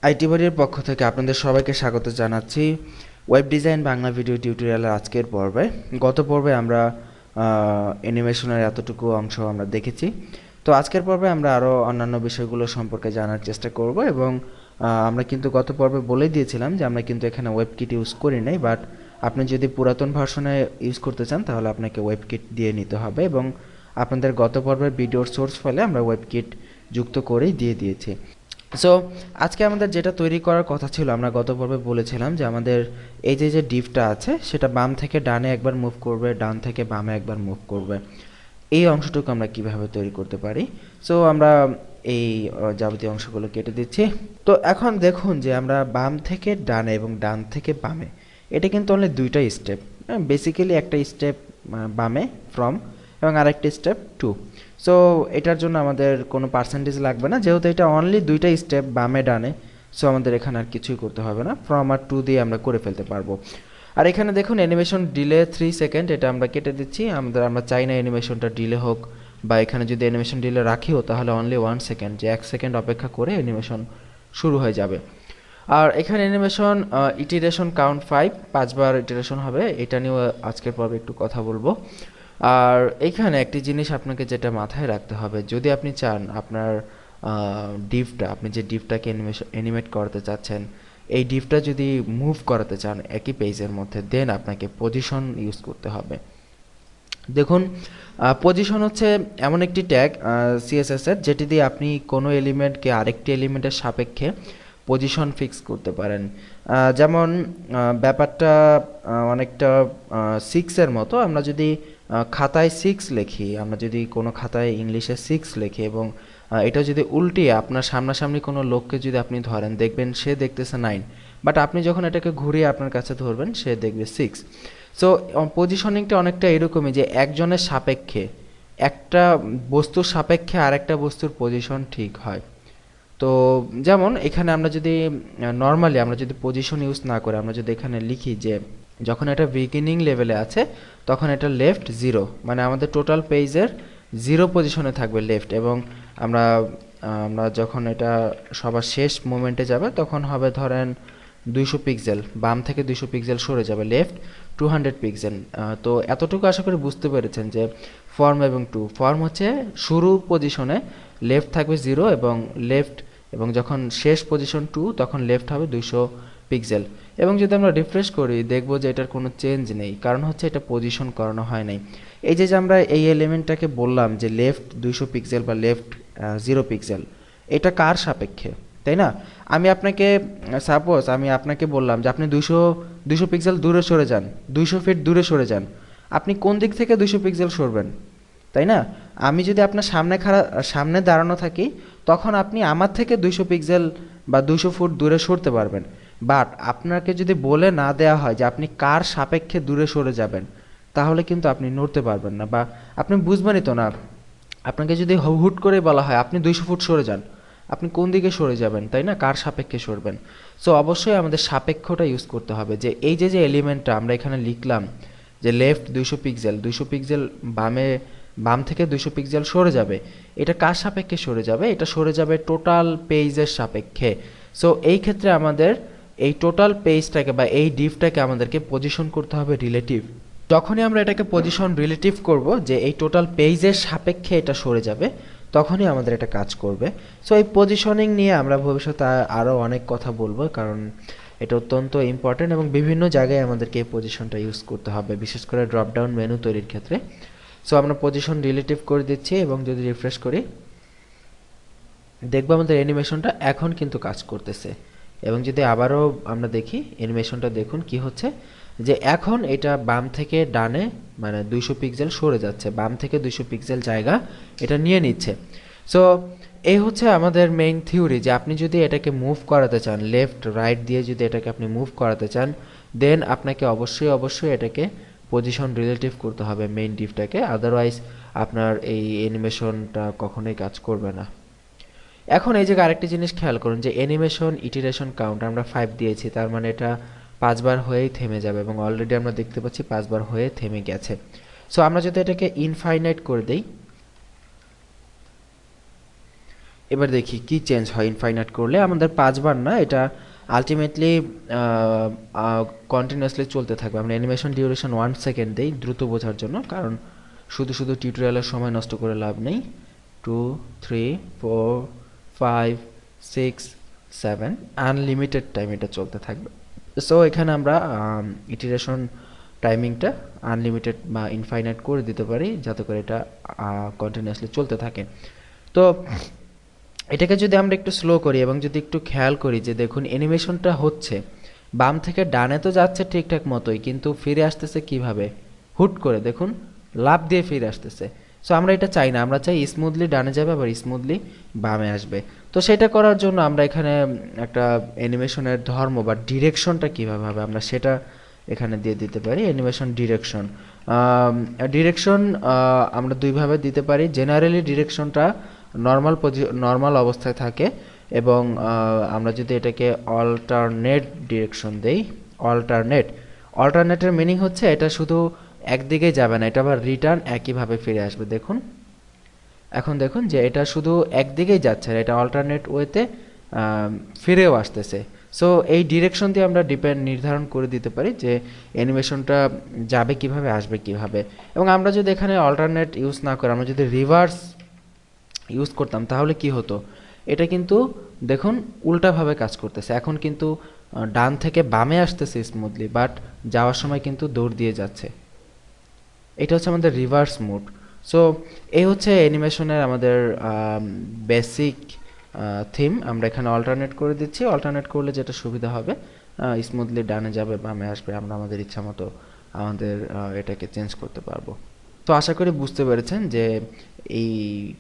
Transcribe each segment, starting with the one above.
IT বাড়ির পক্ষ থেকে আপনাদের সবাইকে স্বাগত জানাচ্ছি ওয়েব ডিজাইন বাংলা ভিডিও টিউটোরিয়ালের আজকের পর্বে। গত পর্বে আমরা অ্যানিমেশনের এতটুকু অংশ আমরা দেখেছি। তো আজকের পর্বে আমরা আরও অন্যান্য বিষয়গুলো সম্পর্কে জানার চেষ্টা করব এবং আমরা কিন্তু গত পর্বে বলে দিয়েছিলাম যে আমরা কিন্তু এখানে ওয়েব কিট ইউজ করি নাই, বাট আপনি যদি পুরাতন ভার্সনে ইউজ করতে চান তাহলে আপনাকে ওয়েব কিট দিয়ে নিতে হবে এবং আপনাদের গত পর্বের ভিডিওর সোর্স ফাইলে আমরা ওয়েব কিট যুক্ত করেই দিয়ে দিয়েছি। সো আজকে আমাদের যেটা তৈরি করার কথা ছিল, আমরা গত পর্বে বলেছিলাম যে আমাদের এই যে ডিভটা আছে সেটা বাম থেকে ডানে একবার মুভ করবে, ডান থেকে বামে একবার মুভ করবে। এই অংশটুকু আমরা কিভাবে তৈরি করতে পারি। সো আমরা এই যাবতীয় অংশগুলো কেটে দিচ্ছি। তো এখন দেখুন যে আমরা বাম থেকে ডানে এবং ডান থেকে বামে, এটা কিন্তু অনলি দুইটা স্টেপ। বেসিক্যালি একটা স্টেপ বামে ফ্রম এবং আরেকটা স্টেপ টু। সো এটার জন্য আমাদের কোনো পার্সেন্টেজ লাগবে না, যেহেতু এটা অনলি দুইটা স্টেপ বামে ডানে। সো আমাদের এখানে আর কিছুই করতে হবে না, ফ্রম আর টু দিয়ে আমরা করে ফেলতে পারবো। আর এখানে দেখুন অ্যানিমেশন ডিলে 3 সেকেন্ড, এটা আমরা কেটে দিচ্ছি। আমরা চাই না অ্যানিমেশনটা ডিলে হোক, বা এখানে যদি অ্যানিমেশন ডিলে রাখিও তাহলে অনলি 1 সেকেন্ড, যে 1 সেকেন্ড অপেক্ষা করে অ্যানিমেশন শুরু হয়ে যাবে। আর এখানে অ্যানিমেশন ইটিরেশন কাউন্ট 5 বার ইটিরেশন হবে, এটা নিয়েও আজকের পর্বে একটু কথা বলবো। আর এখানে একটি জিনিস আপনাকে যেটা মাথায় রাখতে হবে, যদি আপনি চান আপনার ডিভটা, আপনি যে ডিভটাকে অ্যানিমেট করাতে চাচ্ছেন, এই ডিভটা যদি মুভ করাতে চান একই পেজের মধ্যে, দেন আপনাকে পজিশন ইউজ করতে হবে। দেখুন, পজিশন হচ্ছে এমন একটি ট্যাগ CSS এর, যেটি দিয়ে আপনি কোনো এলিমেন্টকে আরেকটি এলিমেন্টের সাপেক্ষে পজিশন ফিক্স করতে পারেন। যেমন ব্যাপারটা অনেকটা 6-এর মতো। আমরা যদি খাতায় 6 লিখি, আমরা যদি কোনো খাতায় ইংলিশে 6 লিখি এবং এটা যদি উল্টিয়ে আপনার সামনাসামনি কোনো লোককে যদি আপনি ধরেন, দেখবেন সে দেখতেছে 9, বাট আপনি যখন এটাকে ঘুরিয়ে আপনার কাছে ধরবেন সে দেখবে 6। সো পজিশনিংটা অনেকটা এরকমই, যে একজনের সাপেক্ষে, একটা বস্তুর সাপেক্ষে আরেকটা বস্তুর পজিশন ঠিক হয়। তো যেমন এখানে আমরা যদি নর্মালি আমরা যদি পজিশন ইউজ না করে আমরা যদি এখানে লিখি যে যখন এটা বিগিনিং লেভেলে আছে তখন এটা লেফট 0, মানে আমাদের টোটাল পেজের 0 পজিশনে থাকবে লেফট, এবং আমরা আমরা যখন এটা সবার শেষ মোমেন্টে যাবে তখন হবে ধরেন 200 পিক্সেল, বাম থেকে 200 পিক্সেল সরে যাবে, লেফট 200 পিক্সেল। তো এতটুকু আশা করি বুঝতে পেরেছেন যে ফর্ম এবং টু। ফর্ম হচ্ছে শুরু পজিশনে লেফট থাকবে 0 এবং লেফট, এবং যখন শেষ পজিশন 2 তখন লেফট হবে 200 পিক্সেল। এবং যদি আমরা রিফ্রেশ করি দেখব যে এটার কোনো চেঞ্জ নেই, কারণ হচ্ছে এটা পজিশন করানো হয় নাই। এই যে আমরা এই এলিমেন্টটাকে বললাম যে লেফট 200 পিক্সেল বা লেফট 0 পিক্সেল, এটা কার সাপেক্ষে, তাই না? আমি আপনাকে সাপোজ আমি আপনাকে বললাম যে আপনি 200 পিক্সেল দূরে সরে যান, 200 ফিট দূরে সরে যান। আপনি কোন দিক থেকে 200 পিক্সেল সরবেন, তাই না? আমি যদি আপনার সামনে দাঁড়ানো থাকি তখন আপনি আমার থেকে 200 পিক্সেল বা 200 ফুট দূরে সরতে পারবেন। বাট আপনাকে যদি বলে না দেওয়া হয় যে আপনি কার সাপেক্ষে দূরে সরে যাবেন, তাহলে কিন্তু আপনি নড়তে পারবেন না, বা আপনি বুঝবেনই তো না। আপনাকে যদি হুট করে বলা হয় আপনি 200 ফুট সরে যান, আপনি কোন দিকে সরে যাবেন, তাই না? কার সাপেক্ষে সরবেন? সো অবশ্যই আমাদের সাপেক্ষটা ইউজ করতে হবে, যে এই যে এলিমেন্টটা আমরা এখানে লিখলাম যে লেফট 200 পিক্সেল, 200 পিক্সেল বাম থেকে 200 পিক্সেল সরে যাবে, এটা কার সাপেক্ষে সরে যাবে? এটা সরে যাবে টোটাল পেজের সাপেক্ষে। সো এই ক্ষেত্রে আমাদের এই টোটাল পেজটাকে বা এই ডিভটাকে আমাদেরকে পজিশন করতে হবে রিলেটিভ। যখনই আমরা এটাকে পজিশন রিলেটিভ করব, যে এই টোটাল পেজের সাপেক্ষে এটা সরে যাবে, তখনই আমাদের এটা কাজ করবে। সো এই পজিশনিং নিয়ে আমরা ভবিষ্যতে আরও অনেক কথা বলবো, কারণ এটা অত্যন্ত ইম্পর্টেন্ট এবং বিভিন্ন জায়গায় আমাদেরকে এই পজিশনটা ইউজ করতে হবে, বিশেষ করে ড্রপ ডাউন মেনু তৈরির ক্ষেত্রে। সো আমরা পজিশন রিলেটিভ করে দিচ্ছি এবং যদি রিফ্রেশ করি দেখবো আমাদের অ্যানিমেশনটা এখন কিন্তু কাজ করতেছে। এবং যদি আবারও আমরা দেখি অ্যানিমেশনটা, দেখুন কি হচ্ছে, যে এখন এটা বাম থেকে ডানে মানে 200 পিক্সেল সরে যাচ্ছে, বাম থেকে 200 পিক্সেল জায়গা এটা নিয়ে নিচ্ছে। সো এই হচ্ছে আমাদের মেইন থিওরি, যে আপনি যদি এটাকে মুভ করাতে চান, লেফট রাইট দিয়ে যদি এটাকে আপনি মুভ করাতে চান, দেন আপনাকে অবশ্যই এটাকে পজিশন রিলেটিভ করতে হবে মেইন ডিভটাকে, আদারওয়াইজ আপনার এই অ্যানিমেশনটা কখনোই কাজ করবে না। এখন এই জায়গায় আরেকটি জিনিস খেয়াল করুন, যে অ্যানিমেশন ইটিরেশন কাউন্ট আমরা 5 দিয়েছি, তার মানে এটা 5 বার হয়েই থেমে যাবে, এবং অলরেডি আমরা দেখতে পাচ্ছি 5 বার হয়ে থেমে গেছে। সো আমরা যদি এটাকে ইনফাইনাইট করে দেই, এবার দেখি কি চেঞ্জ হয় ইনফাইনাইট করলে। আমাদের 5 বার না, এটা আলটিমেটলি কন্টিনিউয়াসলি চলতে থাকবে। আমরা অ্যানিমেশন ডিউরেশন 1 সেকেন্ড দেই দ্রুত বোঝার জন্য, কারণ শুধু শুধু টিউটোরিয়ালের সময় নষ্ট করে লাভ নেই। 2 3 4 5 6 7 আনলিমিটেড টাইম এটা চলতে থাকবে। সো এখানে আমরা ইটারেশন টাইমিংটা আনলিমিটেড বা ইনফাইনাইট করে দিতে পারি, যাতে করে এটা কন্টিনিউয়াসলি চলতে থাকে। তো এটাকে যদি আমরা একটু স্লো করি এবং যদি একটু খেয়াল করি যে দেখুন অ্যানিমেশনটা হচ্ছে, বাম থেকে ডানে তো যাচ্ছে ঠিকঠাক মতোই, কিন্তু ফিরে আসতেছে কিভাবে, হুট করে দেখুন লাফ দিয়ে ফিরে আসতেছে। সো আমরা এটা চাই না, আমরা চাই স্মুথলি ডানে যাবে আবার স্মুথলি বামে আসবে। তো সেটা করার জন্য আমরা এখানে একটা অ্যানিমেশনের ধর্ম বা ডিরেকশনটা কীভাবে হবে আমরা সেটা এখানে দিয়ে দিতে পারি। অ্যানিমেশন ডিরেকশন ডিরেকশন আমরা দুইভাবে দিতে পারি। জেনারেলি ডিরেকশনটা নর্মাল অবস্থায় থাকে, এবং আমরা যদি এটাকে অল্টারনেট ডিরেকশন দেই, অল্টারনেটের মিনিং হচ্ছে এটা শুধু একদিকে যাবে না, এটা আবার রিটার্ন একইভাবে ফিরে আসবে। দেখুন এখন দেখুন যে এটা শুধু একদিকেই যাচ্ছে, এটা অল্টারনেট ওয়েতে ফিরেও আসতেছে। সো এই ডিরেকশন দিয়ে আমরা নির্ধারণ করে দিতে পারি যে অ্যানিমেশনটা যাবে কিভাবে, আসবে কিভাবে। এবং আমরা যদি এখানে অল্টারনেট ইউজ না করে আমরা যদি রিভার্স ইউজ করতাম তাহলে কি হতো, এটা কিন্তু দেখুন উল্টাভাবে কাজ করতেছে। এখন কিন্তু ডান থেকে বামে আসতেছে স্মুথলি, বাট যাওয়ার সময় কিন্তু দৌড় দিয়ে যাচ্ছে। এটা হচ্ছে আমাদের রিভার্স মোড। সো এই হচ্ছে অ্যানিমেশনের আমাদের বেসিক থিম। আমরা এখানে অল্টারনেট করে দিচ্ছি। অল্টারনেট করলে যেটা সুবিধা হবে, স্মুথলি ডানে যাবে বামে আসবে, আমরা আমাদের ইচ্ছা মতো আমাদের এটাকে চেঞ্জ করতে পারবো। তো আশা করি বুঝতে পেরেছেন যে এই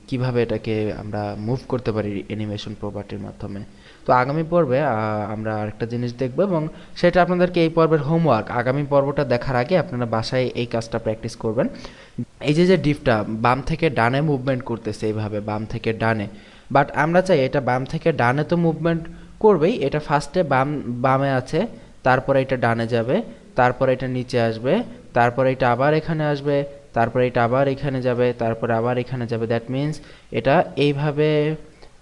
কিভাবে এটাকে আমরা মুভ করতে পারি অ্যানিমেশন প্রপার্টির মাধ্যমে। তো আগামী পর্বে আমরা আরেকটা জিনিস দেখব, এবং সেটা আপনাদেরকে এই পর্বের হোমওয়ার্ক। আগামী পর্বটা দেখার আগে আপনারা বাসায় এই কাজটা প্র্যাকটিস করবেন। এই যে ডিপটা বাম থেকে ডানে মুভমেন্ট করতেছে এইভাবে বাম থেকে ডানে, বাট আমরা চাই এটা বাম থেকে ডানে তো মুভমেন্ট করবেই, এটা ফার্স্টে বামে আছে, তারপরে এটা ডানে যাবে, তারপরে এটা নিচে আসবে, তারপরে এটা আবার এখানে আসবে, তারপরে এটা আবার এখানে যাবে, তারপরে আবার এখানে যাবে। দ্যাট মিন্স এটা এইভাবে,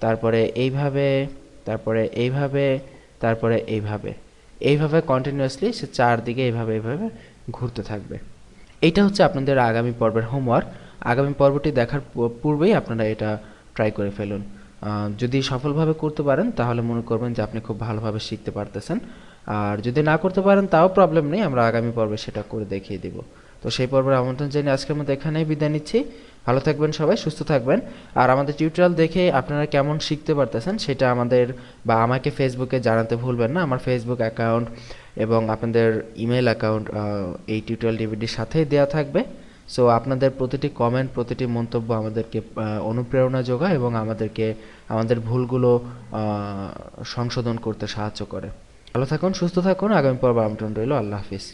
তারপরে এইভাবে, তারপরে এইভাবে, তারপরে এইভাবে কন্টিনিউয়াসলি সে চারদিকে এইভাবে ঘুরতে থাকবে। এইটা হচ্ছে আপনাদের আগামী পর্বের হোমওয়ার্ক। আগামী পর্বটি দেখার পূর্বেই আপনারা এটা ট্রাই করে ফেলুন। যদি সফলভাবে করতে পারেন তাহলে মনে করবেন যে আপনি খুব ভালোভাবে শিখতে পারতেছেন, আর যদি না করতে পারেন তাও প্রবলেম নেই, আমরা আগামী পর্বে সেটা করে দেখিয়ে দিব। তো সেই পর্বের আমন্ত্রণ জানিয়ে আজকের মতো এখানেই বিদায় নিচ্ছি। ভালো থাকবেন সবাই, সুস্থ থাকবেন। আর আমাদের টিউটোরিয়াল দেখে আপনারা কেমন শিখতে পারতেছেন সেটা আমাদের বা আমাকে ফেসবুকে জানাতে ভুলবেন না। আমার ফেসবুক অ্যাকাউন্ট এবং আপনাদের ইমেল অ্যাকাউন্ট এই টিউটোরিয়াল ডিভিডির সাথেই দেওয়া থাকবে। সো আপনাদের প্রতিটি কমেন্ট, প্রতিটি মন্তব্য আমাদেরকে অনুপ্রেরণা যোগায় এবং আমাদেরকে আমাদের ভুলগুলো সংশোধন করতে সাহায্য করে। ভালো থাকুন, সুস্থ থাকুন। আগামী পর্ব আমন্ত্রণ রইল। আল্লাহ হাফিজ।